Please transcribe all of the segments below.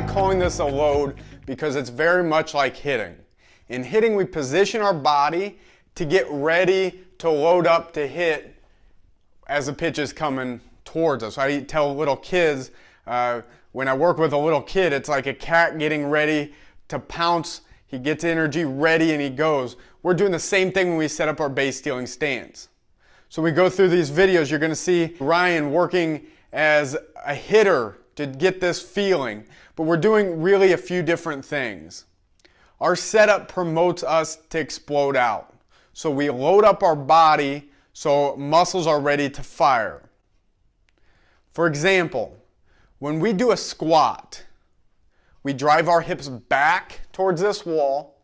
like calling this a load because it's very much like hitting. In hitting, we position our body to get ready to load up to hit as the pitch is coming towards us. I tell little kids, when I work with a little kid, it's like a cat getting ready to pounce. He gets energy ready and he goes. We're doing the same thing when we set up our base stealing stance. So we go through these videos, you're going to see Ryan working as a hitter to get this feeling, but we're doing really a few different things. Our setup promotes us to explode out. So we load up our body so muscles are ready to fire. For example, when we do a squat, we drive our hips back towards this wall.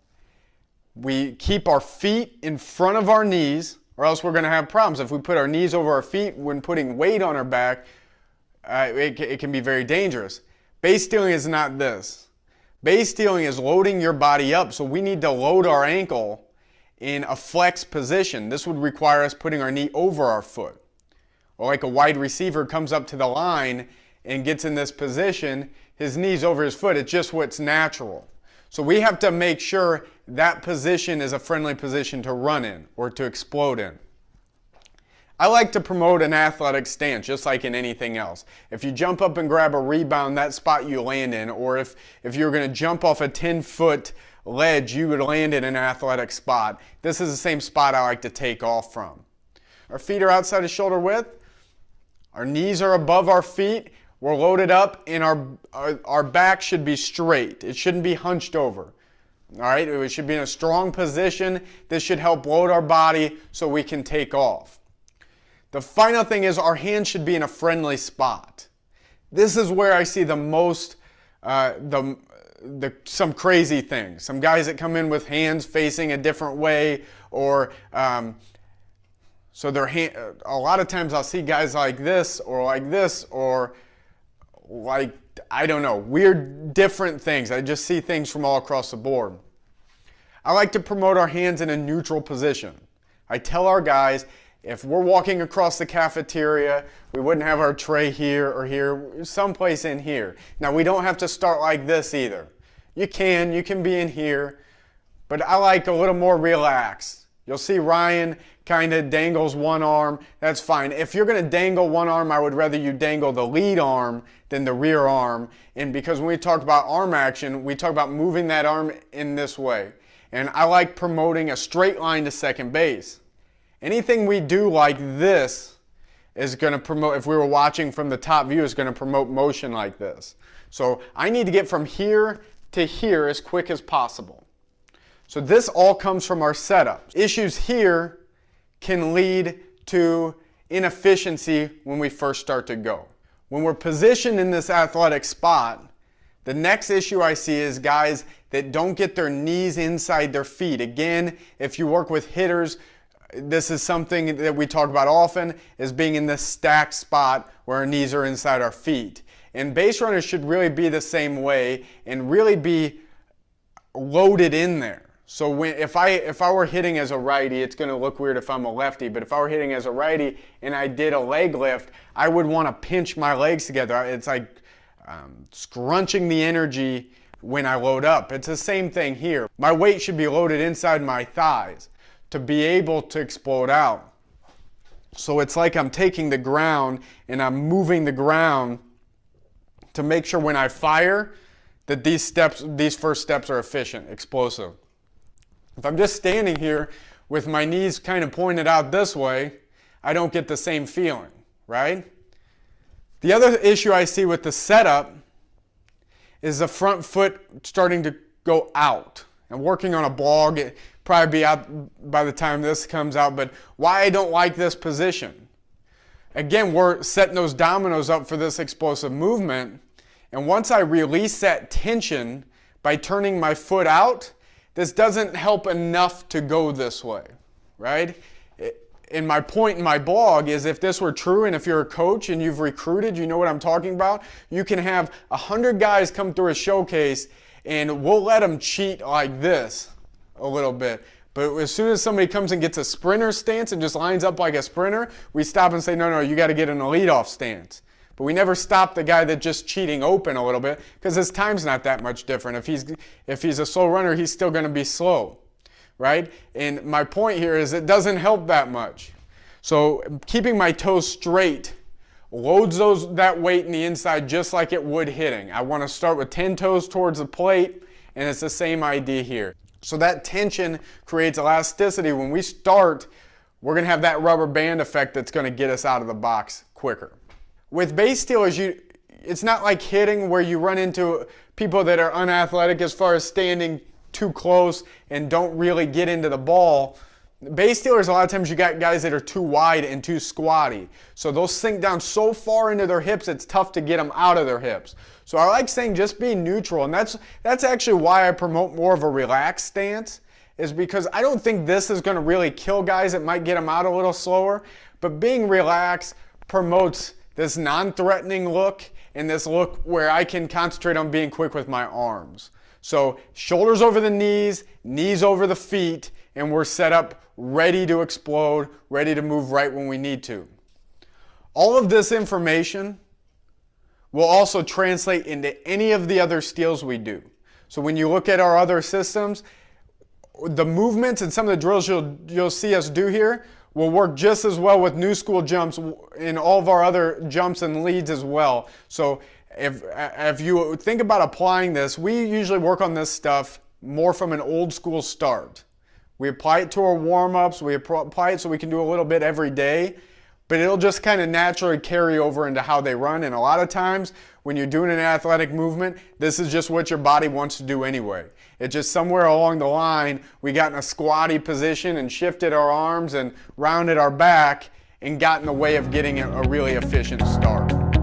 We keep our feet in front of our knees, or else we're going to have problems. If we put our knees over our feet when putting weight on our back, it can be very dangerous. Base stealing is not this. Base stealing is loading your body up, so we need to load our ankle in a flex position. This would require us putting our knee over our foot. Or like a wide receiver comes up to the line and gets in this position, his knee's over his foot. It's just what's natural. So we have to make sure that position is a friendly position to run in or to explode in. I like to promote an athletic stance, just like in anything else. If you jump up and grab a rebound, that spot you land in, or if you're going to jump off a 10-foot ledge, you would land in an athletic spot. This is the same spot I like to take off from. Our feet are outside of shoulder width. Our knees are above our feet. We're loaded up, and our back should be straight. It shouldn't be hunched over. All right, it should be in a strong position. This should help load our body so we can take off. The final thing is our hands should be in a friendly spot. This is where I see the most, some crazy things. Some guys that come in with hands facing a different way, or so their hand. A lot of times I'll see guys like this, or like, I don't know, weird different things. I just see things from all across the board. I like to promote our hands in a neutral position. I tell our guys, if we're walking across the cafeteria, we wouldn't have our tray here or here, someplace in here. Now, we don't have to start like this either. You can be in here, but I like a little more relaxed. You'll see Ryan kind of dangles one arm. That's fine. If you're going to dangle one arm, I would rather you dangle the lead arm than the rear arm. And because when we talk about arm action, we talk about moving that arm in this way. And I like promoting a straight line to second base. Anything we do like this is going to promote, if we were watching from the top view, is going to promote motion like this. So I need to get from here to here as quick as possible. So this all comes from our setup. Issues here can lead to inefficiency when we first start to go. When we're positioned in this athletic spot, the next issue I see is guys that don't get their knees inside their feet. Again, if you work with hitters, this is something that we talk about often, is being in this stacked spot where our knees are inside our feet. And base runners should really be the same way and really be loaded in there. So if I were hitting as a righty, it's going to look weird if I'm a lefty, but if I were hitting as a righty and I did a leg lift, I would want to pinch my legs together. It's like scrunching the energy when I load up. It's the same thing here. My weight should be loaded inside my thighs to be able to explode out. So it's like I'm taking the ground and I'm moving the ground to make sure when I fire that these first steps are efficient, explosive. If I'm just standing here with my knees kind of pointed out this way, I don't get the same feeling, right? The other issue I see with the setup is the front foot starting to go out. I'm working on a blog, it'll probably be out by the time this comes out, but why I don't like this position. Again, we're setting those dominoes up for this explosive movement, and once I release that tension by turning my foot out, this doesn't help enough to go this way, right? And my point in my blog is if this were true, and if you're a coach and you've recruited, you know what I'm talking about, you can have 100 guys come through a showcase and we'll let them cheat like this a little bit. But as soon as somebody comes and gets a sprinter stance and just lines up like a sprinter, we stop and say, no, you got to get an leadoff stance. But we never stop the guy that's just cheating open a little bit because his time's not that much different. If he's a slow runner, he's still going to be slow, right? And my point here is it doesn't help that much. So keeping my toes straight loads that weight in the inside just like it would hitting. I want to start with 10 toes towards the plate, and it's the same idea here. So that tension creates elasticity. When we start, we're going to have that rubber band effect that's going to get us out of the box quicker. With base stealers, it's not like hitting where you run into people that are unathletic as far as standing too close and don't really get into the ball. Base stealers, a lot of times you got guys that are too wide and too squatty. So they'll sink down so far into their hips, it's tough to get them out of their hips. So I like saying just be neutral, and that's actually why I promote more of a relaxed stance, is because I don't think this is going to really kill guys. It might get them out a little slower, but being relaxed promotes this non-threatening look and this look where I can concentrate on being quick with my arms. So shoulders over the knees, knees over the feet, and we're set up ready to explode, ready to move right when we need to. All of this information will also translate into any of the other steals we do. So when you look at our other systems, the movements and some of the drills you'll see us do here will work just as well with new school jumps in all of our other jumps and leads as well. So if you think about applying this, we usually work on this stuff more from an old school start. We apply it to our warm-ups, we apply it so we can do a little bit every day, but it'll just kind of naturally carry over into how they run. And a lot of times when you're doing an athletic movement, this is just what your body wants to do anyway. It's just somewhere along the line we got in a squatty position and shifted our arms and rounded our back and got in the way of getting a really efficient start.